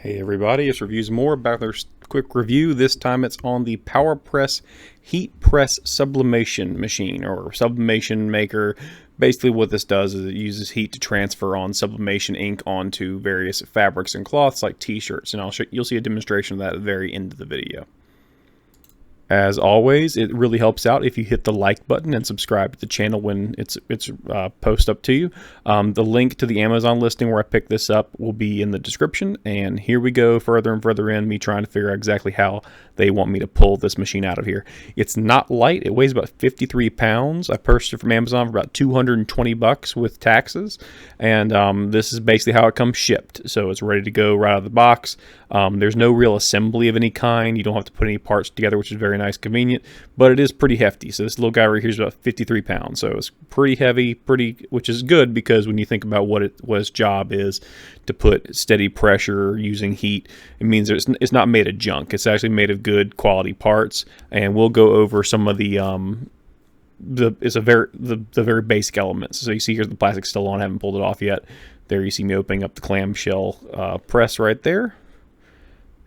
Hey everybody, it's Reviews More, back with a quick review. This time it's on the PowerPress heat press sublimation machine, or sublimation maker. Basically what this does is it uses heat to transfer on sublimation ink onto various fabrics and cloths like t-shirts, and you'll see a demonstration of that at the very end of the video. As always, it really helps out if you hit the like button and subscribe to the channel when it's post up to you. The link to the Amazon listing where I picked this up will be in the description. And here we go, further and further in, me trying to figure out exactly how they want me to pull this machine out of here. It's not light. It weighs about 53 pounds. I purchased it from Amazon for about $220 with taxes. And this is basically how it comes shipped. So it's ready to go right out of the box. There's no real assembly of any kind. You don't have to put any parts together, which is very nice, convenient, but it is pretty hefty. So this little guy right here is about 53 pounds. So it's pretty heavy, which is good because when you think about what its job is to put steady pressure using heat, it means it's not made of junk. It's actually made of good quality parts, and we'll go over some of the very basic elements. So you see here the plastic's still on. I haven't pulled it off yet. There you see me opening up the clamshell press right there.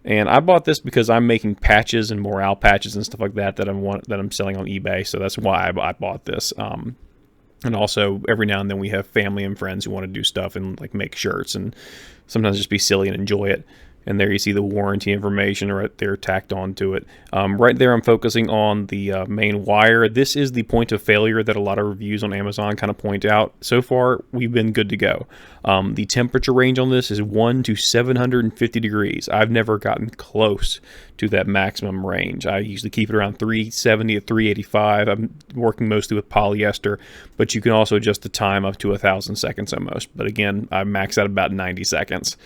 And I bought this because I'm making patches and morale patches and stuff like that I'm selling on eBay. So that's why I bought this. And also every now and then we have family and friends who want to do stuff and like make shirts and sometimes just be silly and enjoy it. And there you see the warranty information right there tacked onto it. Right there I'm focusing on the main wire. This is the point of failure that a lot of reviews on Amazon kind of point out. So far, we've been good to go. The temperature range on this is 1 to 750 degrees. I've never gotten close to that maximum range. I usually keep it around 370 to 385. I'm working mostly with polyester, but you can also adjust the time up to 1,000 seconds almost. But again, I max out about 90 seconds.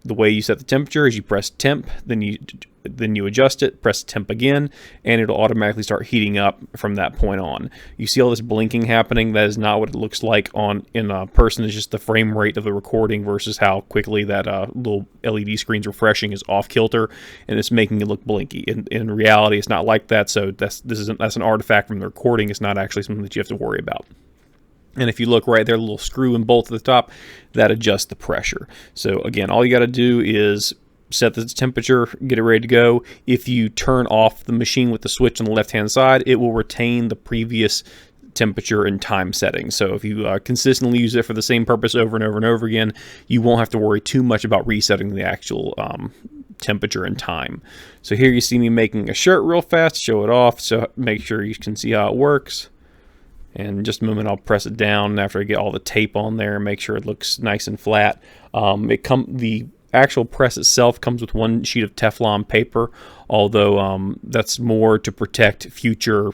The way you set the temperature is you press temp, then you adjust it, press temp again, and it'll automatically start heating up from that point on. You see all this blinking happening. That is not what it looks like in a person. It's just the frame rate of the recording versus how quickly that little LED screen's refreshing is off kilter, and it's making it look blinky. In reality, it's not like that. So that's an artifact from the recording. It's not actually something that you have to worry about. And if you look right there, a little screw and bolt at the top, that adjusts the pressure. So again, all you got to do is set the temperature, get it ready to go. If you turn off the machine with the switch on the left-hand side, it will retain the previous temperature and time settings. So if you consistently use it for the same purpose over and over and over again, you won't have to worry too much about resetting the actual temperature and time. So here you see me making a shirt real fast, show it off, so make sure you can see how it works. And in just a moment, I'll press it down after I get all the tape on there and make sure it looks nice and flat. The actual press itself comes with one sheet of Teflon paper, although that's more to protect future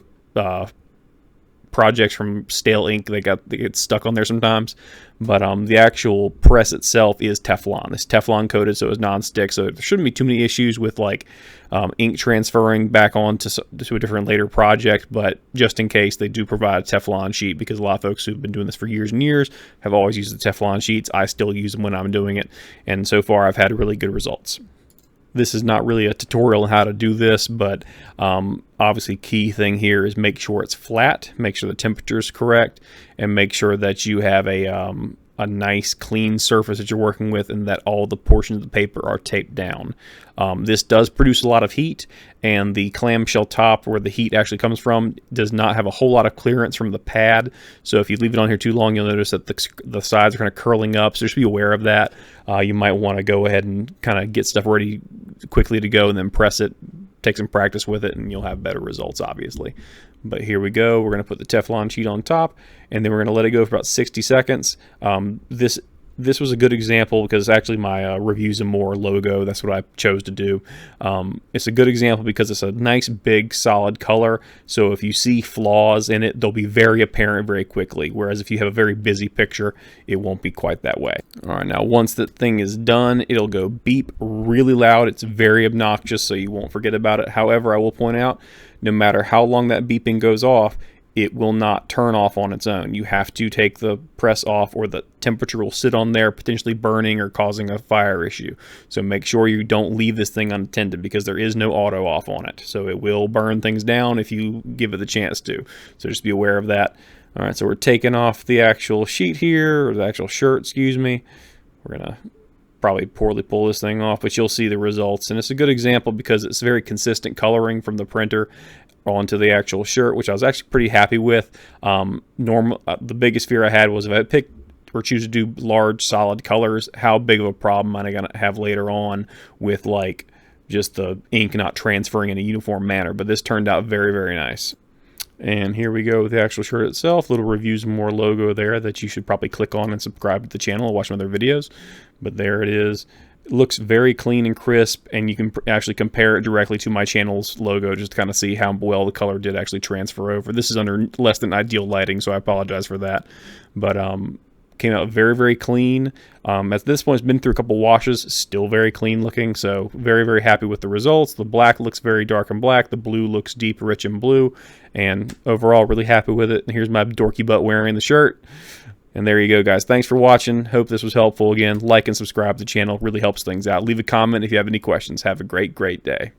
projects from stale ink. They get stuck on there sometimes. But the actual press itself is Teflon. It's Teflon coated, so it's non-stick. So there shouldn't be too many issues with like ink transferring back on to a different later project. But just in case, they do provide a Teflon sheet because a lot of folks who've been doing this for years and years have always used the Teflon sheets. I still use them when I'm doing it. And so far, I've had really good results. This is not really a tutorial on how to do this, but obviously key thing here is make sure it's flat, make sure the temperature is correct, and make sure that you have a nice clean surface that you're working with and that all the portions of the paper are taped down. This does produce a lot of heat, and the clamshell top where the heat actually comes from does not have a whole lot of clearance from the pad. So if you leave it on here too long, you'll notice that the sides are kind of curling up. So just be aware of that. You might want to go ahead and kind of get stuff ready quickly to go and then press it. Take some practice with it and you'll have better results, obviously. But here we go. We're going to put the Teflon sheet on top, and then we're going to let it go for about 60 seconds. This was a good example because actually my Reviews and More logo, that's what I chose to do. It's a good example because it's a nice, big, solid color. So if you see flaws in it, they'll be very apparent very quickly. Whereas if you have a very busy picture, it won't be quite that way. All right, now once the thing is done, it'll go beep really loud. It's very obnoxious, so you won't forget about it. However, I will point out, no matter how long that beeping goes off, it will not turn off on its own. You have to take the press off or the temperature will sit on there, potentially burning or causing a fire issue. So make sure you don't leave this thing unattended because there is no auto off on it. So it will burn things down if you give it the chance to. So just be aware of that. All right, so we're taking off the actual sheet here, or the actual shirt, excuse me. We're going to probably poorly pull this thing off, but you'll see the results. And it's a good example because it's very consistent coloring from the printer onto the actual shirt, which I was actually pretty happy with. The biggest fear I had was if I picked or choose to do large solid colors, how big of a problem am I going to have later on with like just the ink not transferring in a uniform manner. But this turned out very, very nice. And here we go with the actual shirt itself. Little reviews, more logo there that you should probably click on and subscribe to the channel and watch my other videos. But there it is. It looks very clean and crisp, and you can actually compare it directly to my channel's logo just to kind of see how well the color did actually transfer over. This is under less than ideal lighting, so I apologize for that. But came out very, very clean. At this point, it's been through a couple washes, still very clean looking, so very, very happy with the results. The black looks very dark and black. The blue looks deep, rich, and blue, and overall, really happy with it. And here's my dorky butt wearing the shirt. And there you go, guys. Thanks for watching. Hope this was helpful. Again, like and subscribe to the channel. Really helps things out. Leave a comment if you have any questions. Have a great, great day.